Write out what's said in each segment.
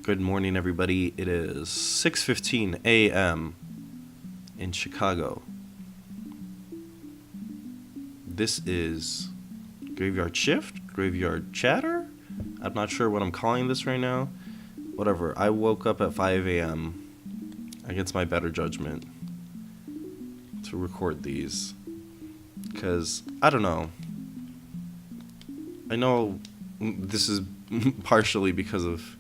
Good morning, everybody. It is 6:15 a.m. in Chicago. This is Graveyard Shift, Graveyard Chatter. I'm not sure what I'm calling this right now. Whatever. I woke up at 5 a.m. against my better judgment to record these. Because, I don't know. I know this is partially because of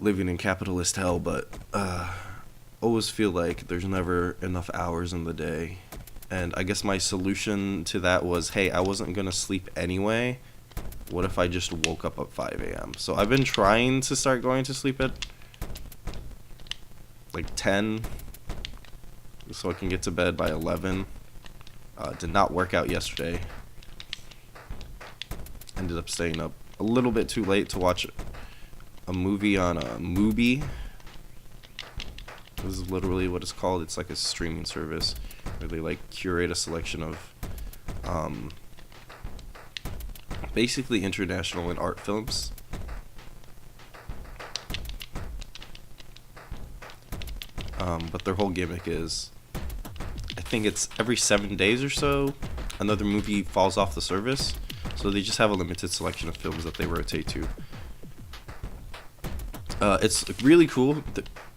living in capitalist hell, but always feel like there's never enough hours in the day. And I guess my solution to that was, hey, I wasn't going to sleep anyway. What if I just woke up at 5 a.m.? So I've been trying to start going to sleep at like 10 so I can get to bed by 11. Did not work out yesterday. Ended up staying up a little bit too late to watch a movie on a Mubi. This is literally what it's called. It's like a streaming service where they like curate a selection of basically international and art films. But their whole gimmick is, I think it's every 7 days or so another movie falls off the service, so they just have a limited selection of films that they rotate to. It's really cool.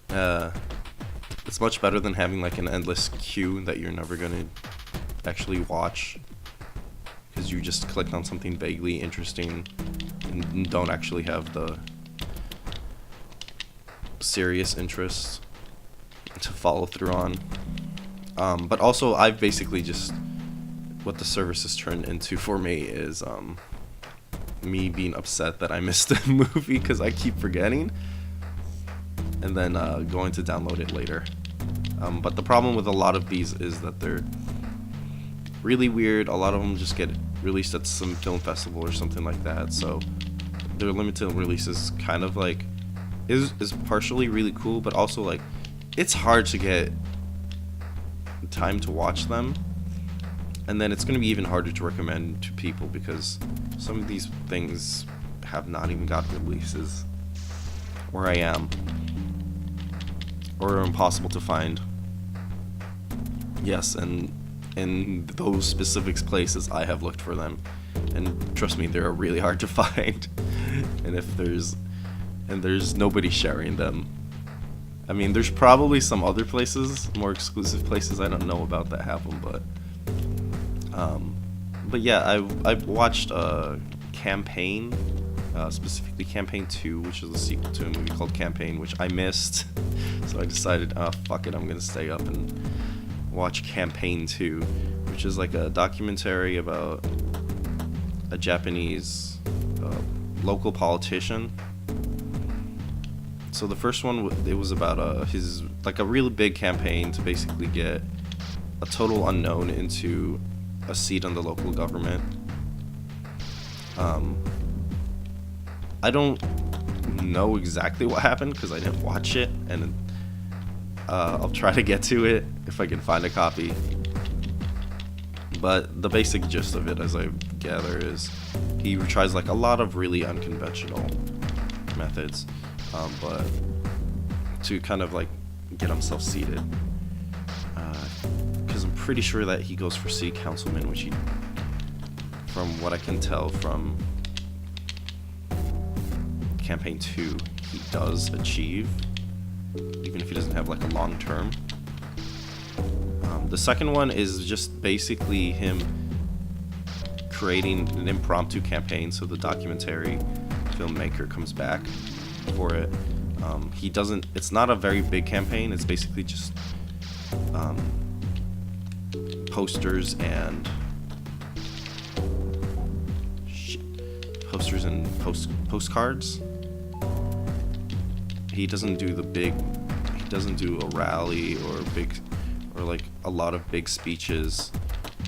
It's much better than having like an endless queue that you're never gonna actually watch because you just clicked on something vaguely interesting and don't actually have the serious interest to follow through on. But also, I've basically just, what the service has turned into for me is me being upset that I missed a movie because I keep forgetting, and then going to download it later. But the problem with a lot of these is that they're really weird. A lot of them just get released at some film festival or something like that, so their limited releases kind of like is partially really cool, but also like it's hard to get time to watch them. And then it's going to be even harder to recommend to people because some of these things have not even got releases where I am, or are impossible to find. Yes, and in those specific places I have looked for them, and trust me, they're really hard to find. And there's nobody sharing them. I mean, there's probably some other places, more exclusive places I don't know about that have them, but yeah, I've watched Campaign, specifically Campaign 2, which is a sequel to a movie called Campaign, which I missed. So I decided, fuck it, I'm gonna stay up and watch Campaign 2, which is like a documentary about a Japanese local politician. So the first one, it was about his, like a really big campaign to basically get a total unknown into a seat on the local government. I don't know exactly what happened because I didn't watch it, and I'll try to get to it if I can find a copy. But the basic gist of it, as I gather, is he tries like a lot of really unconventional methods, but to kind of like get himself seated. Because I'm pretty sure that he goes for city councilman, which he, from what I can tell from Campaign 2, he does achieve, even if he doesn't have like a long term. The second one is just basically him creating an impromptu campaign, so the documentary filmmaker comes back for it. He doesn't, it's not a very big campaign, it's basically just posters and postcards. He doesn't do a rally or like a lot of big speeches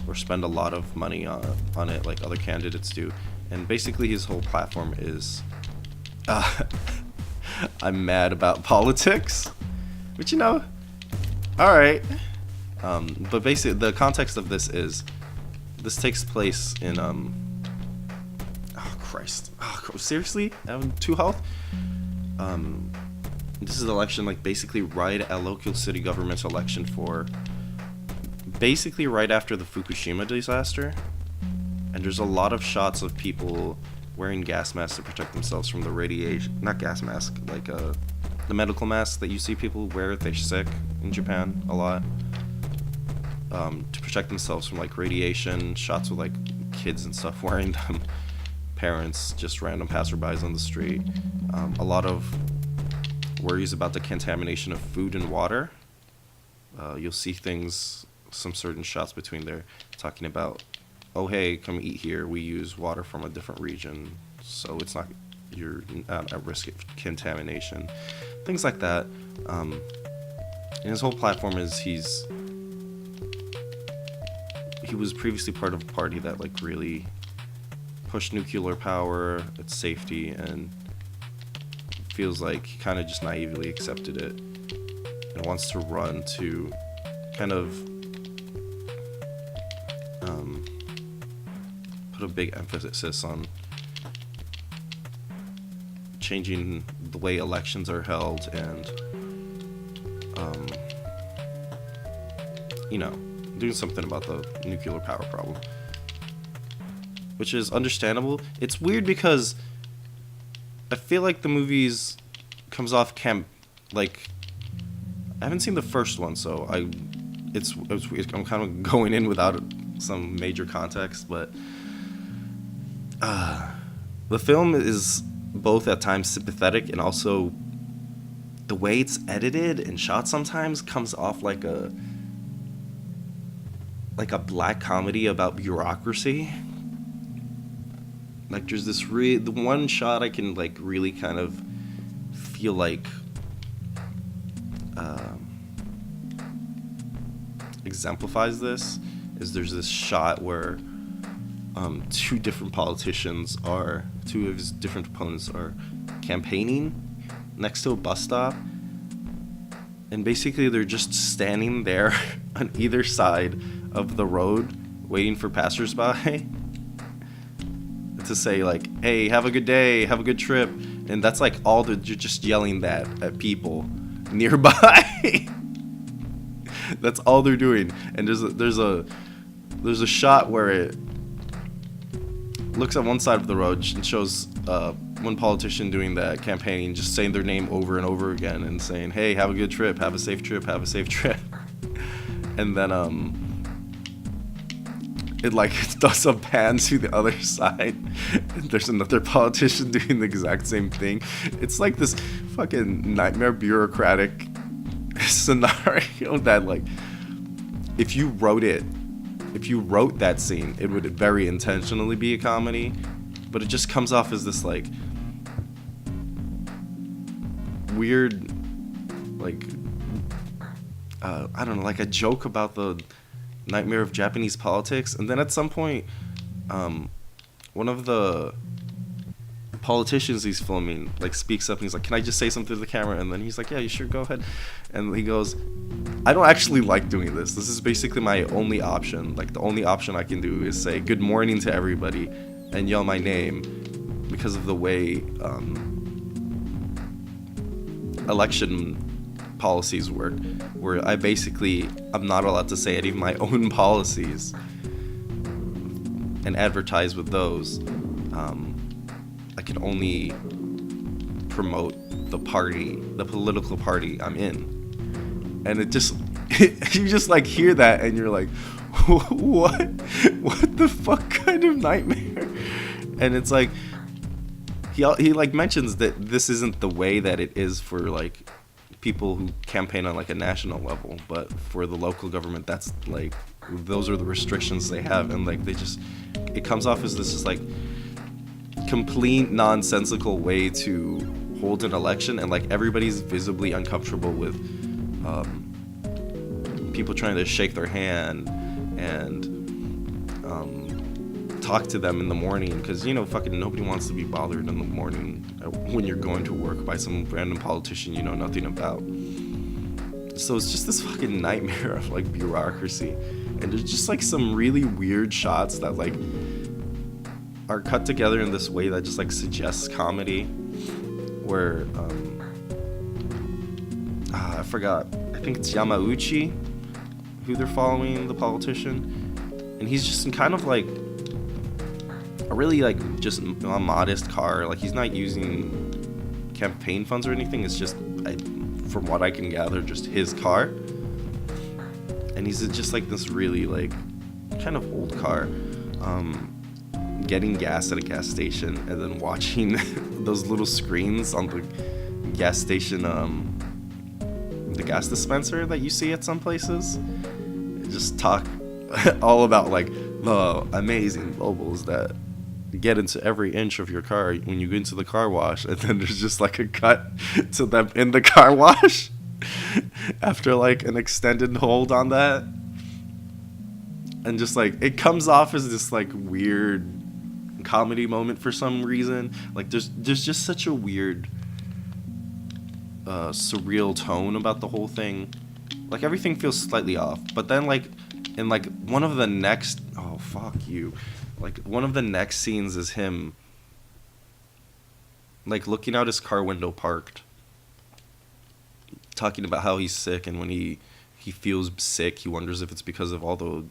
or spend a lot of money on it like other candidates do. And basically his whole platform is I'm mad about politics, which, you know, alright. But basically the context of this is, this takes place in oh Christ, seriously, 2 health. This is an election, like, basically right at local city government election for basically right after the Fukushima disaster. And there's a lot of shots of people wearing gas masks to protect themselves from the radiation. Not gas mask, like the medical mask that you see people wear if they're sick in Japan a lot. To protect themselves from, like, radiation. Shots with, like, kids and stuff wearing them. Parents, just random passerbys on the street. A lot of worries about the contamination of food and water. You'll see things, some certain shots between there, talking about, oh hey, come eat here. We use water from a different region, so you're not at risk of contamination. Things like that. And his whole platform is he was previously part of a party that, like, really pushed nuclear power, its safety, and feels like he kind of just naively accepted it and wants to run to kind of put a big emphasis on changing the way elections are held and doing something about the nuclear power problem, which is understandable. It's weird because I feel like the movies comes off like, I haven't seen the first one, so I'm kind of going in without some major context, but the film is both at times sympathetic and also the way it's edited and shot sometimes comes off like a black comedy about bureaucracy. Like, there's this the one shot I can, like, really kind of feel like exemplifies this is there's this shot where two of his different opponents are campaigning next to a bus stop, and basically they're just standing there on either side of the road waiting for passersby to say, like, hey, have a good day, have a good trip, and that's like you're just yelling that at people nearby. That's all they're doing. And there's a shot where it looks at one side of the road and shows one politician doing that campaigning, just saying their name over and over again and saying, hey, have a good trip, have a safe trip, have a safe trip. And then it, like, does a pan to the other side, and there's another politician doing the exact same thing. It's like this fucking nightmare bureaucratic scenario that, like, if you wrote that scene, it would very intentionally be a comedy, but it just comes off as this, like, weird, like, I don't know, like a joke about the nightmare of Japanese politics. And then at some point, one of the politicians he's filming, like, speaks up and he's like, can I just say something to the camera? And then he's like, yeah, you sure, go ahead. And he goes, I don't actually like doing this. This is basically my only option. Like, the only option I can do is say good morning to everybody and yell my name, because of the way election policies work, where I'm not allowed to say any of my own policies and advertise with those. I can only promote the political party I'm in. And it just, you just, like, hear that and you're like, what the fuck kind of nightmare? And it's like, he like mentions that this isn't the way that it is for, like, people who campaign on, like, a national level, but for the local government, that's, like, those are the restrictions they have. And, like, it comes off as this, just, like, complete nonsensical way to hold an election, and, like, everybody's visibly uncomfortable with people trying to shake their hand and talk to them in the morning, because, fucking nobody wants to be bothered in the morning when you're going to work by some random politician you know nothing about. So it's just this fucking nightmare of, like, bureaucracy. And there's just, like, some really weird shots that, like, are cut together in this way that just, like, suggests comedy, where I forgot. I think it's Yamauchi who they're following, the politician, and he's just in kind of like a really like just a modest car. Like he's not using campaign funds or anything. It's just, from what I can gather, just his car, and he's just like this really like kind of old car, getting gas at a gas station and then watching those little screens on the gas station, the gas dispenser that you see at some places, just talk all about like the amazing bubbles that get into every inch of your car when you go into the car wash, and then there's just like a cut to them in the car wash after like an extended hold on that, and just like it comes off as this like weird comedy moment for some reason. Like there's just such a weird surreal tone about the whole thing. Like everything feels slightly off, but then like in like one of the next one of the next scenes is him like looking out his car window parked, talking about how he's sick, and when he feels sick, he wonders if it's because of all the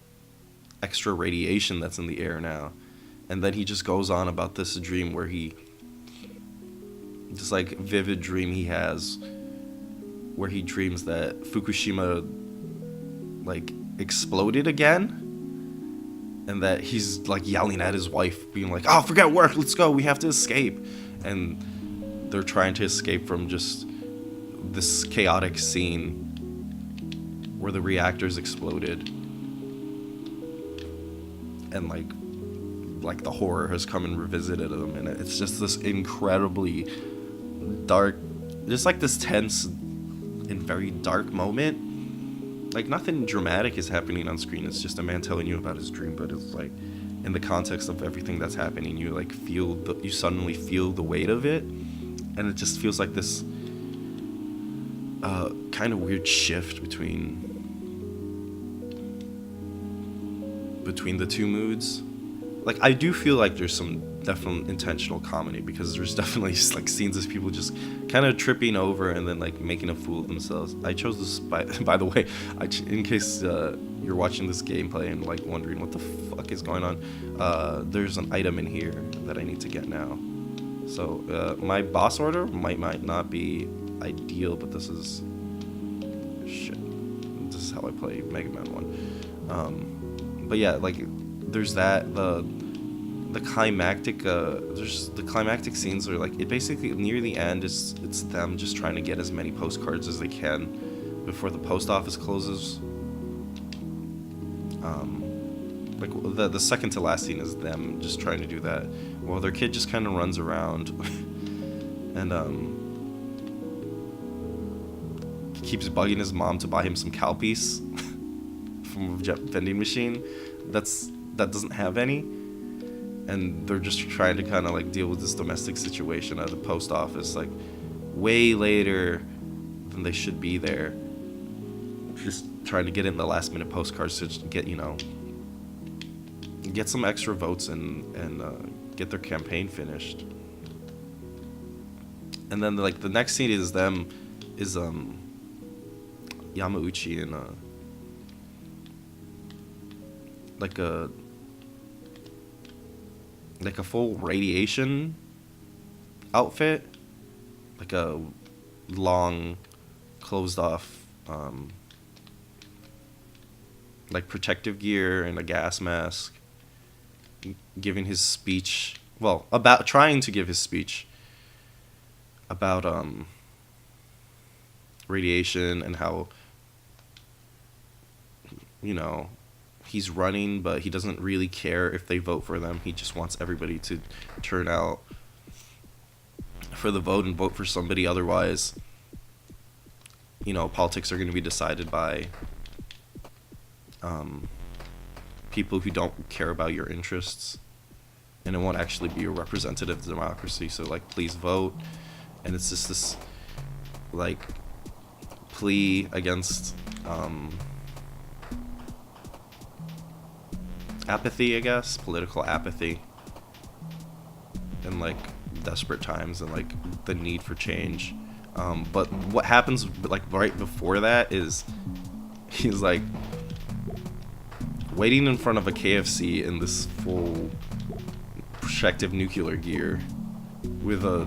extra radiation that's in the air now. And then he just goes on about this dream where this like vivid dream he has where he dreams that Fukushima like exploded again, and that he's like yelling at his wife, being like, "Oh, forget work, let's go, we have to escape." And they're trying to escape from just this chaotic scene where the reactors exploded, and like the horror has come and revisited them, and it's just this incredibly dark, just like this tense and very dark moment. Like nothing dramatic is happening on screen, it's just a man telling you about his dream, but it's like in the context of everything that's happening, you like you suddenly feel the weight of it, and it just feels like this kind of weird shift between the two moods. Like I do feel like there's some definite intentional comedy, because there's definitely just like scenes of people just kind of tripping over and then like making a fool of themselves. I chose this by the way, in case you're watching this gameplay and like wondering what the fuck is going on, there's an item in here that I need to get now. So my boss order might not be ideal, but this is how I play Mega Man 1. But yeah, like there's that, the climactic there's the climactic scenes where like it basically near the end it's them just trying to get as many postcards as they can before the post office closes. Like the second to last scene is them just trying to do that while their kid just kind of runs around and keeps bugging his mom to buy him some cowpiece from a vending machine that doesn't have any, and they're just trying to kind of like deal with this domestic situation at the post office like way later than they should be there, just trying to get in the last minute postcards to get get some extra votes and get their campaign finished. And then like the next scene is Yamauchi in like a full radiation outfit, like a long closed off like protective gear and a gas mask, giving his speech, trying to give his speech about radiation and how he's running, but he doesn't really care if they vote for them. He just wants everybody to turn out for the vote and vote for somebody. Otherwise, politics are going to be decided by people who don't care about your interests, and it won't actually be a representative democracy. So, like, please vote. And it's just this, like, plea against apathy, I guess, political apathy, and like desperate times and like the need for change. But what happens like right before that is he's like waiting in front of a KFC in this full protective nuclear gear with a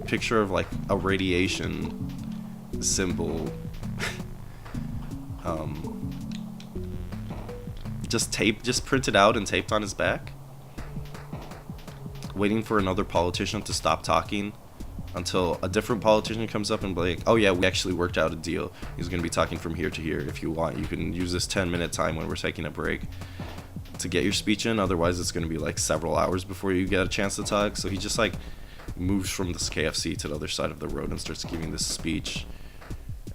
picture of like a radiation symbol just printed out and taped on his back, waiting for another politician to stop talking until a different politician comes up and be like, oh yeah, we actually worked out a deal. He's going to be talking from here to here. If you want, you can use this 10-minute time when we're taking a break to get your speech in. Otherwise, it's going to be like several hours before you get a chance to talk. So he just like moves from this KFC to the other side of the road and starts giving this speech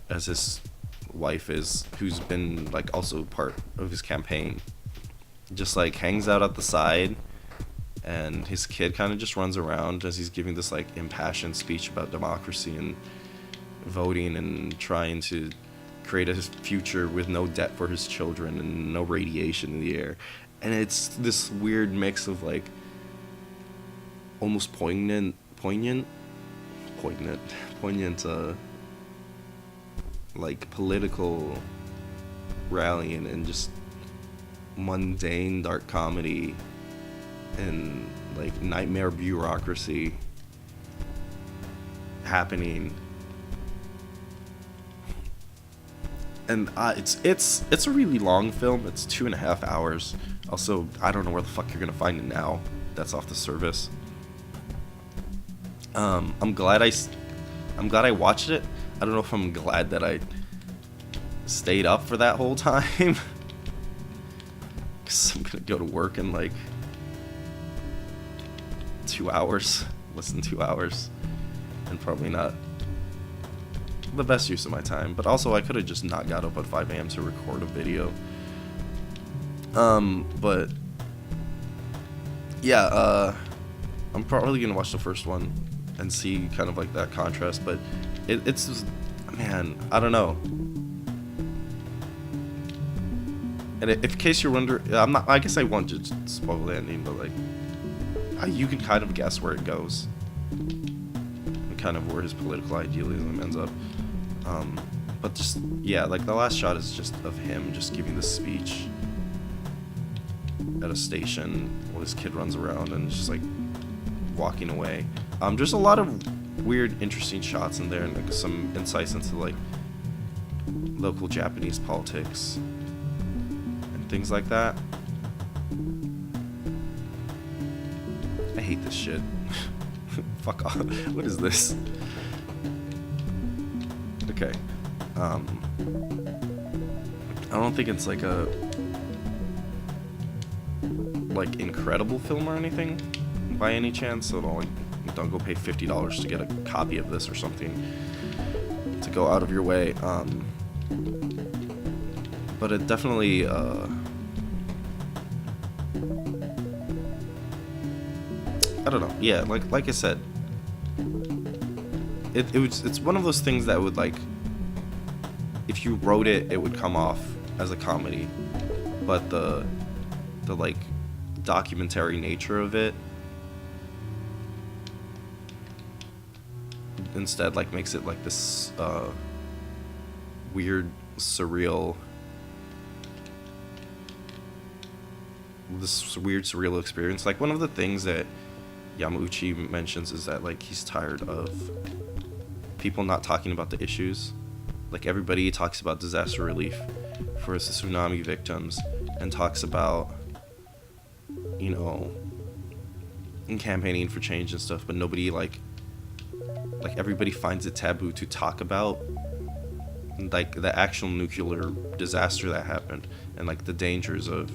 as his wife is, who's been like also part of his campaign, just like hangs out at the side. And his kid kind of just runs around as he's giving this like impassioned speech about democracy and voting and trying to create a future with no debt for his children and no radiation in the air. And it's this weird mix of like almost poignant like political rallying and just mundane dark comedy and like nightmare bureaucracy happening. And it's a really long film. It's 2.5 hours. Also, I don't know where the fuck you're gonna find it now. That's off the service. I'm glad I watched it. I don't know if I'm glad that I stayed up for that whole time. Cause I'm gonna go to work in like 2 hours, less than 2 hours, and probably not the best use of my time. But also I could have just not got up at 5 a.m. to record a video. But yeah, I'm probably gonna watch the first one and see kind of like that contrast. But it's just, man, I don't know. And in case you're wondering, I guess I won't just spoil the ending, but like, you can kind of guess where it goes, and kind of where his political idealism ends up. But just, yeah, like the last shot is just of him just giving this speech at a station while his kid runs around and just like walking away. There's a lot of weird, interesting shots in there and like some insights into like local Japanese politics and things like that. I hate this shit. Fuck off. What is this? Okay. I don't think it's like a like incredible film or anything by any chance, so don't go pay $50 to get a copy of this or something to go out of your way. But it definitely I don't know. Yeah, like I said, it's one of those things that would like, if you wrote it, it would come off as a comedy, but the like documentary nature of it instead like makes it like this weird, surreal experience. Like one of the things that Yamauchi mentions is that like he's tired of people not talking about the issues. Like everybody talks about disaster relief for the tsunami victims and talks about, you know, campaigning for change and stuff, but nobody like everybody finds it taboo to talk about like the actual nuclear disaster that happened and like the dangers of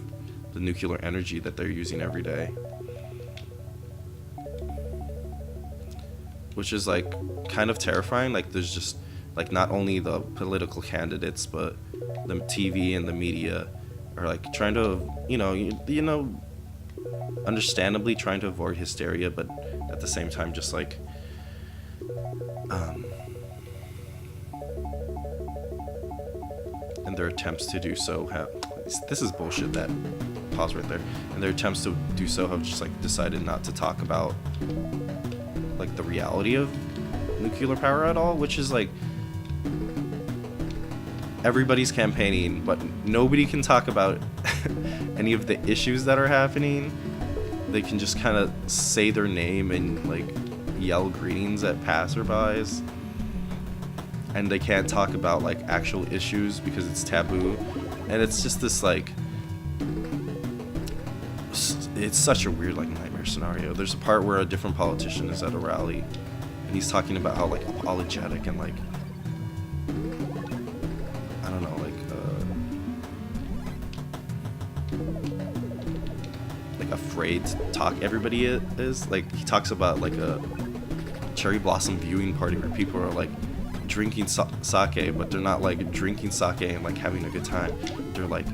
the nuclear energy that they're using every day, which is like kind of terrifying. Like there's just like not only the political candidates but the TV and the media are like trying to, you know, understandably trying to avoid hysteria, but at the same time just like and their attempts to do so have, this is bullshit, that pause right there, and their attempts to do so have just like decided not to talk about like the reality of nuclear power at all, which is like everybody's campaigning, but nobody can talk about any of the issues that are happening. They can just kind of say their name and like yell greetings at passerbys, and they can't talk about like actual issues because it's taboo. And it's just this like, it's such a weird like nightmare scenario. There's a part where a different politician is at a rally and he's talking about how like apologetic and like, I don't know, like afraid to talk everybody is. Like he talks about like a cherry blossom viewing party where people are like drinking sake, but they're not like drinking sake and like having a good time. They're like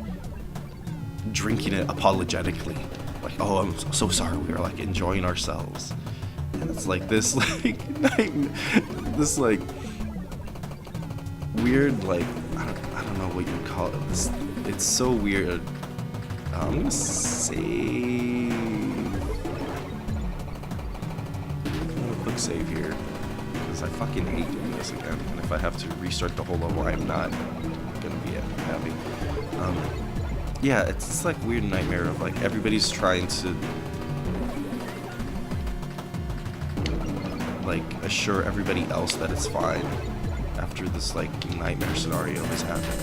drinking it apologetically, like, oh, I'm so sorry, we were like enjoying ourselves. And it's like this like this like weird, like I don't know what you would call it. It's so weird. I'm gonna save. I'm gonna click save here because I fucking hate doing this again. And if I have to restart the whole level, I'm not gonna be happy. Yeah, it's this like weird nightmare of like everybody's trying to like assure everybody else that it's fine after this like nightmare scenario has happened.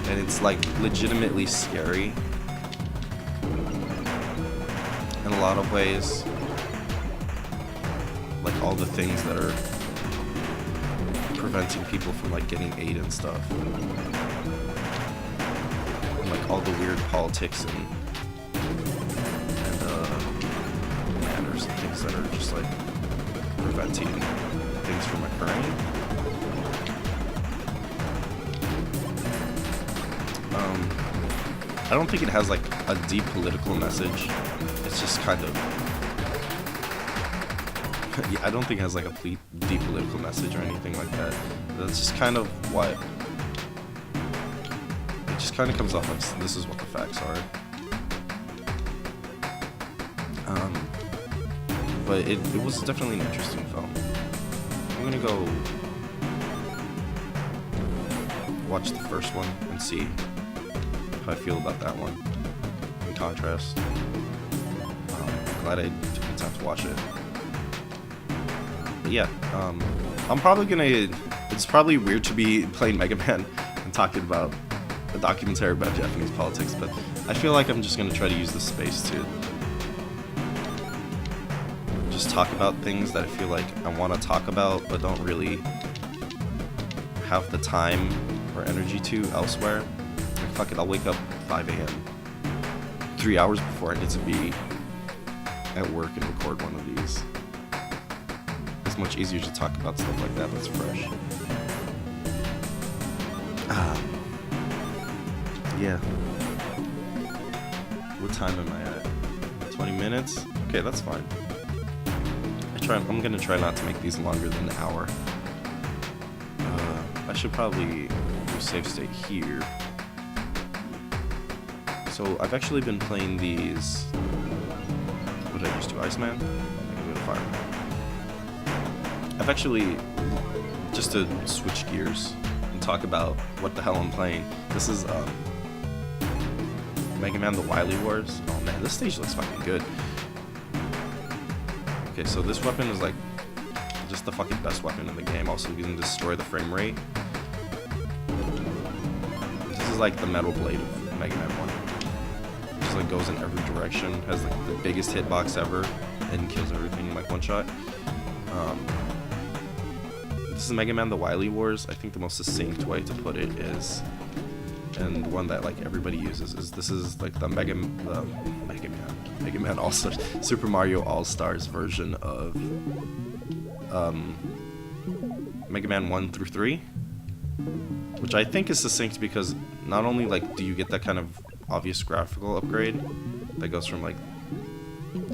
And it's like legitimately scary in a lot of ways. Like all the things that are preventing people from like getting aid and stuff. And like all the weird politics and manners and things that are just like preventing things from occurring. I don't think it has like a deep political message. It's just kind of yeah, I don't think it has like a deep political message or anything like that. That's just kind of what it just kind of comes off like this is what the facts are. But it was definitely an interesting film. I'm gonna go watch the first one and see how I feel about that one. In contrast, glad I took the time to watch it. But yeah, I'm probably gonna. It's probably weird to be playing Mega Man and talking about a documentary about Japanese politics, but I feel like I'm just gonna try to use this space to just talk about things that I feel like I want to talk about, but don't really have the time or energy to elsewhere. Like, fuck it, I'll wake up 5 a.m. 3 hours before I need to be at work and record one of these. It's much easier to talk about stuff like that that's fresh. Yeah. What time am I at? 20 minutes? Okay, that's fine. I'm gonna try not to make these longer than an hour. I should probably do save state here. So I've actually been playing these. What did I just do? Iceman? I can go to Fireman. I've actually, just to switch gears and talk about what the hell I'm playing. This is Mega Man: The Wily Wars. Oh man, this stage looks fucking good. Okay, so this weapon is like just the fucking best weapon in the game. Also, you can destroy the frame rate. This is like the metal blade of Mega Man 1. It just like goes in every direction, has like the biggest hitbox ever, and kills everything in like one shot. This is Mega Man: The Wily Wars. I think the most succinct way to put it is, and the one that like everybody uses is this is like the Mega Man All-Stars, Super Mario All-Stars version of Mega Man 1 through 3, which I think is succinct because not only like do you get that kind of obvious graphical upgrade that goes from like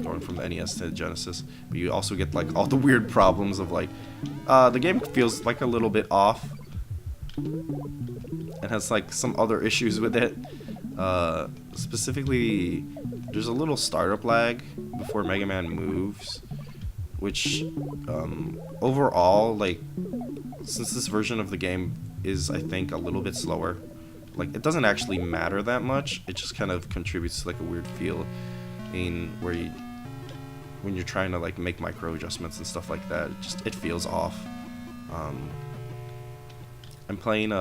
going from the NES to Genesis, but you also get like all the weird problems of like the game feels like a little bit off and has like some other issues with it. Specifically, there's a little startup lag before Mega Man moves, which overall, like, since this version of the game is, I think, a little bit slower, like, it doesn't actually matter that much. It just kind of contributes to like a weird feel in where you, when you're trying to like make micro adjustments and stuff like that, it feels off. I'm playing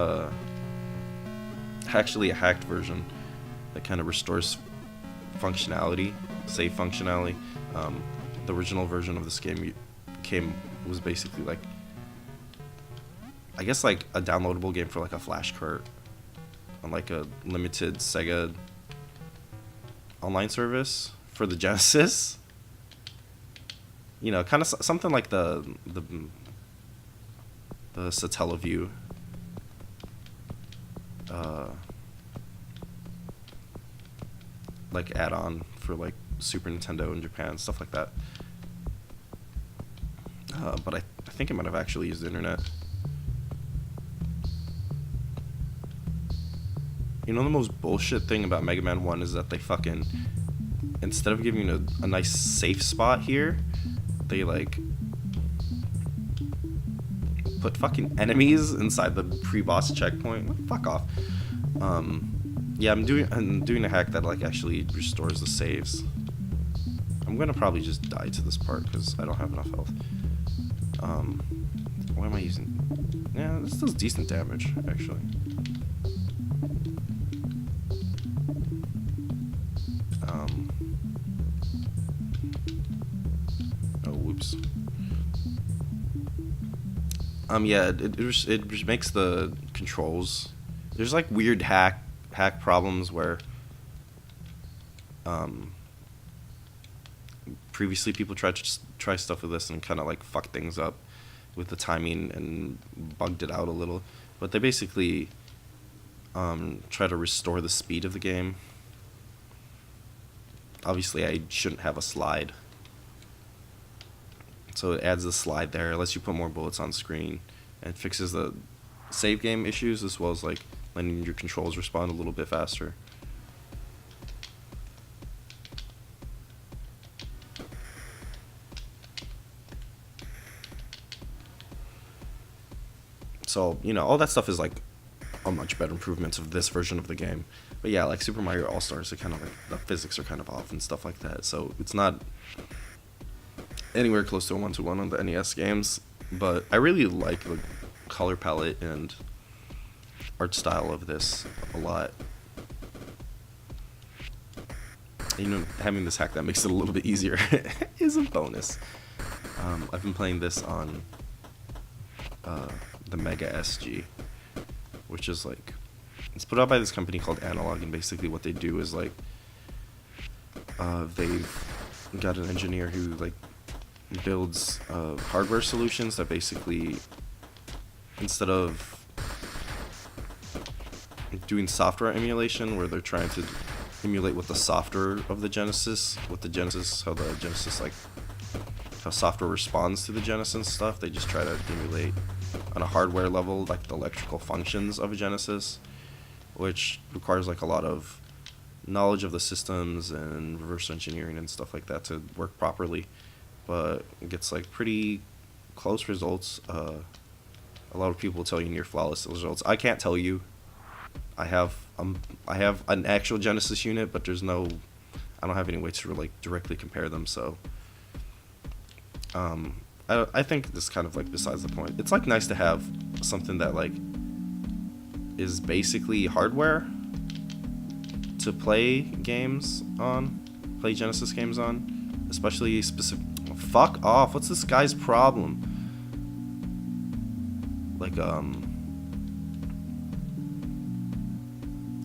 actually a hacked version that kind of restores functionality, save functionality. The original version of this game was basically like, I guess, like a downloadable game for like a flash cart on like a limited Sega online service for the Genesis. You know, kind of something like the Satellaview. Like add-on for like Super Nintendo in Japan, stuff like that. But I think it might have actually used the internet. You know, the most bullshit thing about Mega Man 1 is that they fucking, instead of giving you a nice safe spot here, they like put fucking enemies inside the pre-boss checkpoint. Fuck off. Yeah, I'm doing a hack that like actually restores the saves. I'm gonna probably just die to this part because I don't have enough health. What am I using? Yeah, this does decent damage actually. Oh, whoops. Yeah, it makes the controls. There's like weird hack problems where previously people tried to try stuff with this and kind of like fucked things up with the timing and bugged it out a little, but they basically try to restore the speed of the game. Obviously I shouldn't have a slide, so it adds a slide there, lets you put more bullets on screen, and fixes the save game issues as well as like letting your controls respond a little bit faster. So, you know, all that stuff is like a much better improvements of this version of the game. But yeah, like Super Mario All-Stars, are kind of like, the physics are kind of off and stuff like that. So it's not anywhere close to a one-to-one on the NES games. But I really like the color palette and art style of this a lot. You know, having this hack that makes it a little bit easier is a bonus. I've been playing this on the Mega SG, which is like, it's put out by this company called Analog, and basically what they do is like, they've got an engineer who like builds hardware solutions that basically, instead of doing software emulation where they're trying to emulate what the software of the Genesis, how the Genesis, like how software responds to the Genesis and stuff, they just try to emulate on a hardware level like the electrical functions of a Genesis, which requires like a lot of knowledge of the systems and reverse engineering and stuff like that to work properly, but it gets like pretty close results. A lot of people tell you near flawless results. I can't tell you. I have an actual Genesis unit, but I don't have any way to like directly compare them, so I think this is kind of like besides the point. It's like nice to have something that like is basically hardware to play Genesis games on, especially specific. Fuck off! What's this guy's problem? Like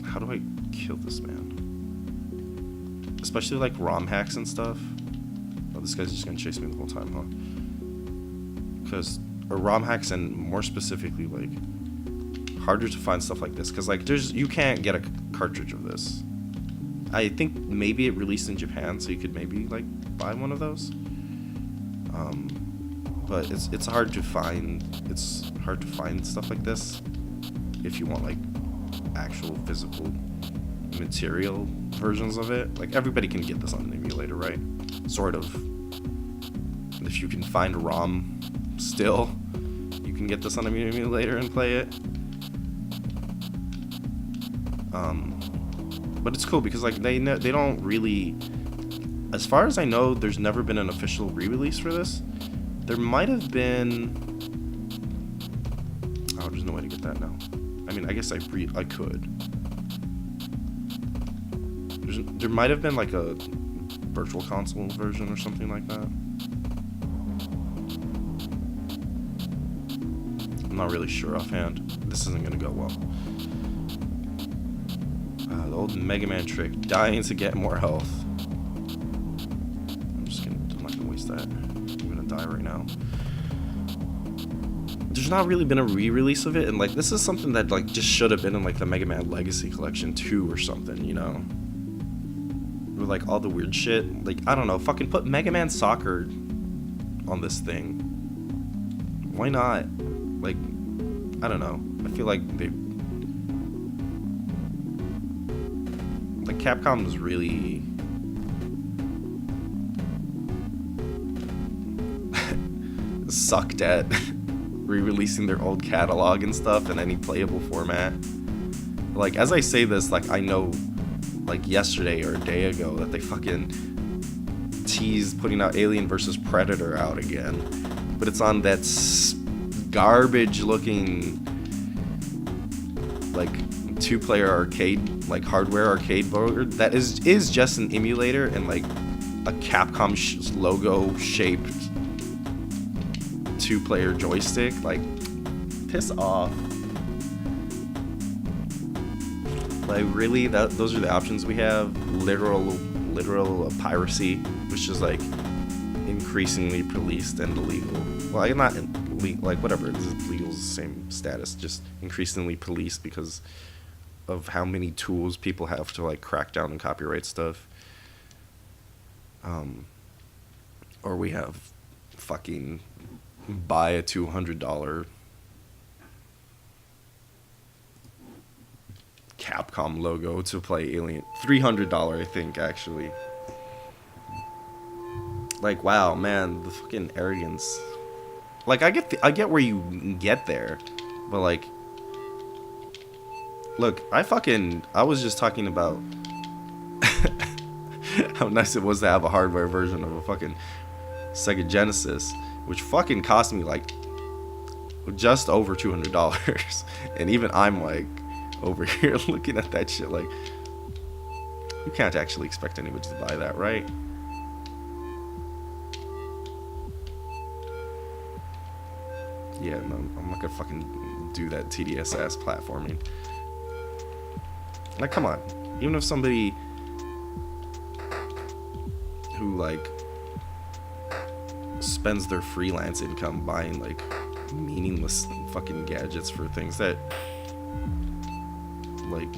how do I kill this man? Especially like ROM hacks and stuff. Oh, this guy's just gonna chase me the whole time, huh? Or ROM hacks, and more specifically like harder to find stuff like this, because like you can't get a cartridge of this. I think maybe it released in Japan, so you could maybe like buy one of those. But it's hard to find. It's hard to find stuff like this if you want like actual physical material versions of it. Like everybody can get this on an emulator, right? Sort of. if you can find a ROM still, you can get this on an emulator and play it. But it's cool because like they don't really, as far as I know, there's never been an official re-release for this. There might have been. Oh, there's no way to get that now. I mean, I guess I could. There might have been like a virtual console version or something like that. I'm not really sure offhand. This isn't gonna go well. The old Mega Man trick, dying to get more health. I'm not gonna waste that. I'm gonna die right now. There's not really been a re-release of it, and like this is something that like just should have been in like the Mega Man Legacy Collection 2 or something, you know? With like all the weird shit. Like, I don't know, fucking put Mega Man Soccer on this thing. Why not? Like, I don't know. I feel like Capcom was really sucked at re-releasing their old catalog and stuff in any playable format. Like, as I say this, like, I know, like, yesterday or a day ago that they fucking teased putting out Alien vs. Predator out again. But it's on that garbage-looking, like, two-player arcade, like, hardware arcade board that is just an emulator and, like, a Capcom logo-shaped two-player joystick. Like, piss off. Like, really? Those are the options we have? Literal piracy, which is, like, increasingly policed and illegal. Well, not like, whatever. It's legal is the same status, just increasingly policed because of how many tools people have to, like, crack down on copyright stuff. Or we have fucking buy a $200 Capcom logo to play Alien. $300, I think, actually. Like, wow, man, the fucking arrogance. Like, I get where you get there, but like, look, I was just talking about how nice it was to have a hardware version of a fucking Sega Genesis, which fucking cost me like just over $200, and even I'm like over here looking at that shit like, you can't actually expect anybody to buy that, right? Yeah, no, I'm not gonna fucking do that tedious ass platforming. Like, come on. Even if somebody who, like, spends their freelance income buying, like, meaningless fucking gadgets for things that, like,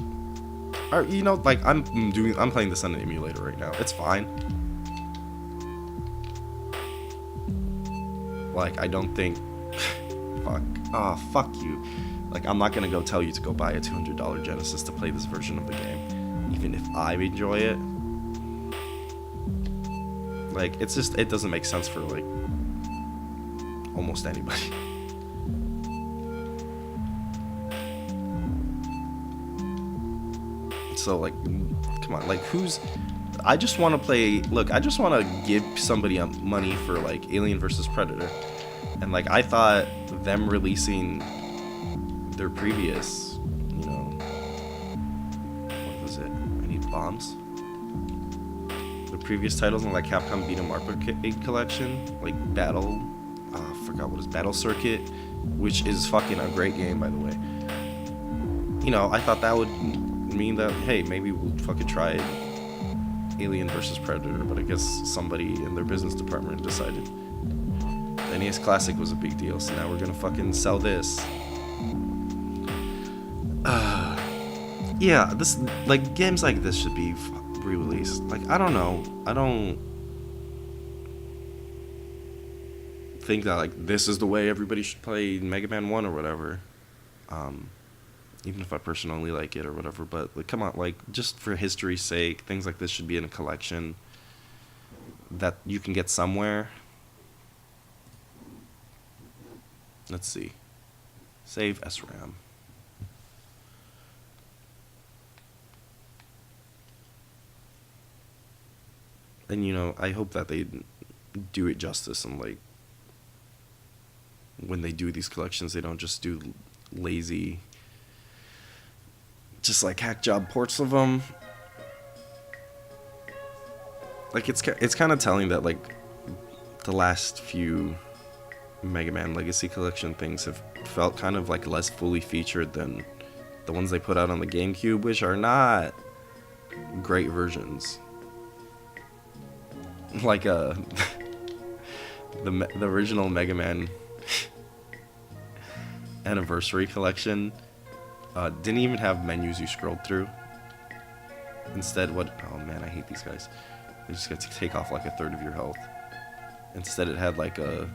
are, you know, like, I'm playing this on an emulator right now. It's fine. Like, I don't think, fuck you. Like, I'm not gonna go tell you to go buy a $200 Genesis to play this version of the game, even if I enjoy it. Like, it's just, it doesn't make sense for, like, almost anybody. So, like, come on, like, I just want to play, look, I just want to give somebody money for, like, Alien vs. Predator. And, like, I thought them releasing their previous, you know, what was it? I need bombs. The previous titles in, like, Capcom Beat 'em Arcade Collection, like Battle, I forgot what it is, Battle Circuit, which is fucking a great game, by the way. You know, I thought that would mean that, hey, maybe we'll fucking try Alien vs. Predator, but I guess somebody in their business department decided the NES Classic was a big deal, so now we're gonna fucking sell this. Yeah, this, like, games like this should be re-released. Like, I don't know. I don't think that, like, this is the way everybody should play Mega Man 1 or whatever. Even if I personally like it or whatever, but, like, come on, like, just for history's sake, things like this should be in a collection that you can get somewhere. Let's see. Save SRAM. And you know, I hope that they do it justice, and like when they do these collections, they don't just do lazy, just like hack job ports of them. Like it's kind of telling that like the last few Mega Man Legacy Collection things have felt kind of like less fully featured than the ones they put out on the GameCube, which are not great versions. Like the original Mega Man Anniversary Collection didn't even have menus you scrolled through. Instead, oh man, I hate these guys. They just get to take off like a third of your health. Instead, it had like a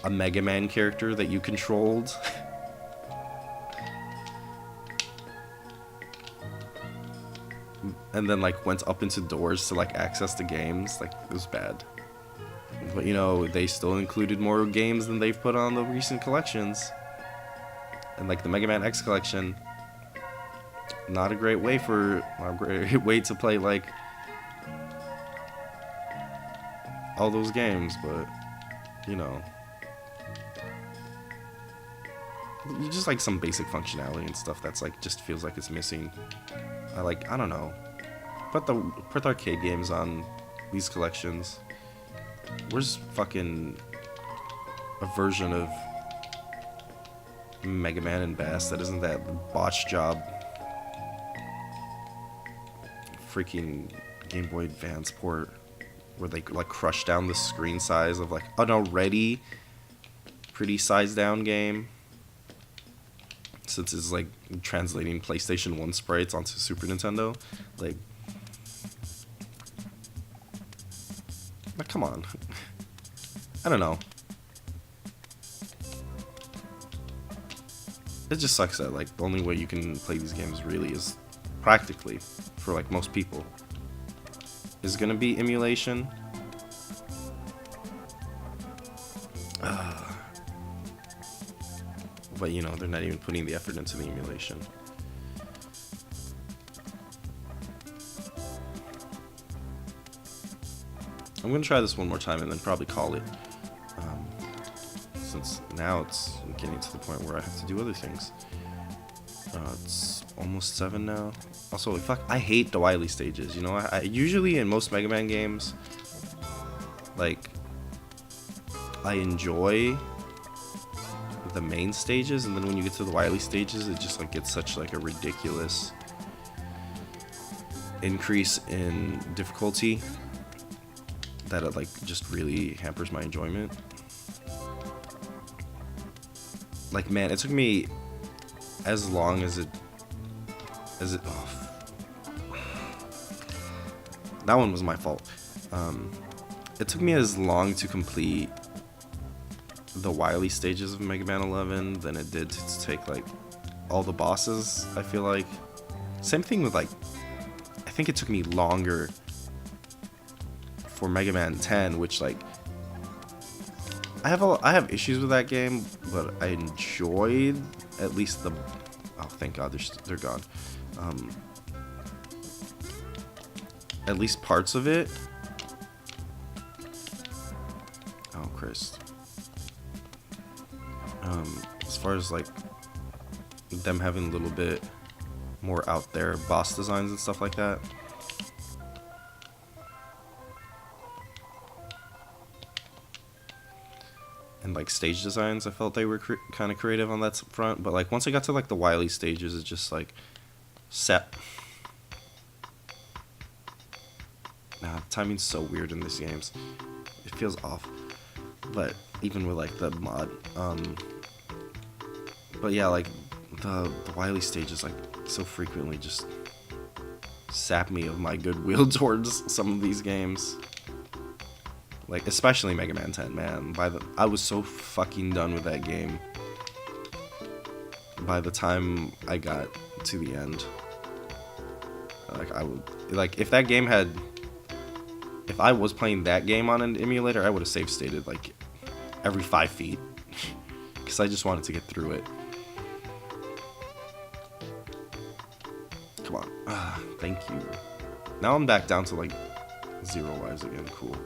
Mega Man character that you controlled. And then like went up into doors to like access the games. Like, it was bad. But you know, they still included more games than they've put on the recent collections. And like the Mega Man X collection, not a great way to play like all those games, but you know, you just like some basic functionality and stuff that's like just feels like it's missing. I don't know. Put the arcade games on these collections. Where's fucking a version of Mega Man and Bass that isn't that botch job freaking Game Boy Advance port where they like crush down the screen size of like an already pretty sized down game, since it's like translating PlayStation 1 sprites onto Super Nintendo. Like come on. I don't know. It just sucks that like the only way you can play these games really is practically, for like most people, is gonna be emulation. But you know, they're not even putting the effort into the emulation. I'm gonna try this one more time and then probably call it, since now it's getting to the point where I have to do other things. It's almost 7 now. Also, fuck, I hate the Wily stages. You know, I usually in most Mega Man games, like, I enjoy the main stages, and then when you get to the Wily stages, it just like gets such like a ridiculous increase in difficulty that it like just really hampers my enjoyment. Like, man, it took me as long as it that one was my fault. It took me as long to complete the Wily stages of Mega Man 11 than it did to take like all the bosses. I feel like same thing with like, I think it took me longer for Mega Man 10, which like I have issues with that game, but I enjoyed at least the, oh thank God they're gone. At least parts of it. Oh Christ. As far as like them having a little bit more out there boss designs and stuff like that. And like stage designs, I felt they were kind of creative on that front, but like once I got to like the Wily stages, it's just like set. Nah, timing's so weird in these games. It feels off. But even with like the mod, but yeah, like the Wily stages like so frequently just sap me of my goodwill towards some of these games. Like especially Mega Man 10, man. I was so fucking done with that game by the time I got to the end. Like I would, like if that game had if I was playing that game on an emulator, I would have save stated like every 5 feet because I just wanted to get through it. Come on. Thank you. Now I'm back down to like 0 lives again. Cool.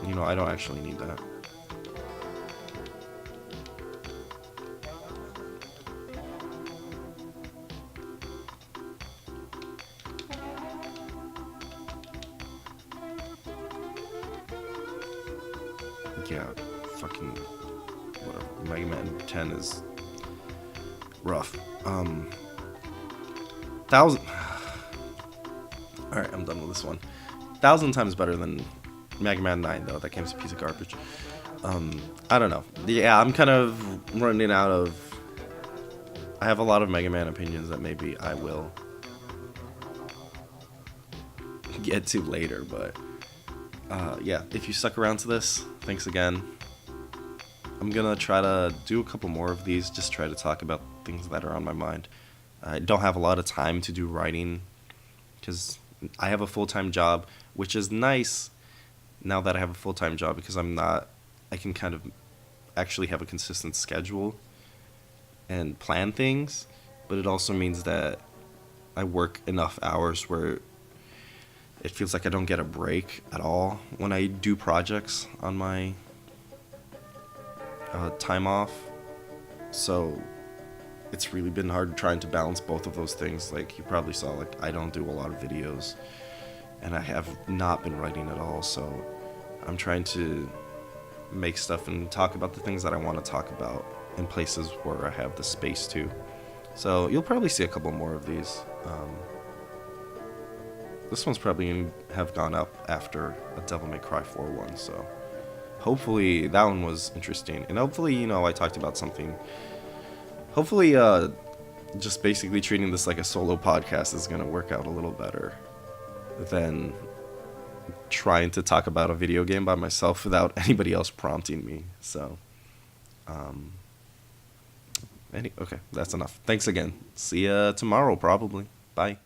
You know, I don't actually need that. Yeah, fucking whatever. Mega Man 10 is rough. 1,000. Alright, I'm done with this one. 1,000 times better than Mega Man 9, though. That game's a piece of garbage. I don't know. Yeah, I'm kind of running out of... I have a lot of Mega Man opinions that maybe I will get to later, but... yeah, if you stuck around to this, thanks again. I'm gonna try to do a couple more of these, just try to talk about things that are on my mind. I don't have a lot of time to do writing, because I have a full-time job, which is nice now that I have a full-time job, because I can kind of actually have a consistent schedule and plan things, but it also means that I work enough hours where it feels like I don't get a break at all when I do projects on my time off. So it's really been hard trying to balance both of those things. Like you probably saw, like I don't do a lot of videos and I have not been writing at all. So I'm trying to make stuff and talk about the things that I want to talk about in places where I have the space to. So you'll probably see a couple more of these. This one's probably going to have gone up after a Devil May Cry 4 one, so hopefully that one was interesting. And hopefully, you know, I talked about something. Hopefully, just basically treating this like a solo podcast is going to work out a little better than trying to talk about a video game by myself without anybody else prompting me. So, okay, that's enough. Thanks again. See ya tomorrow, probably. Bye.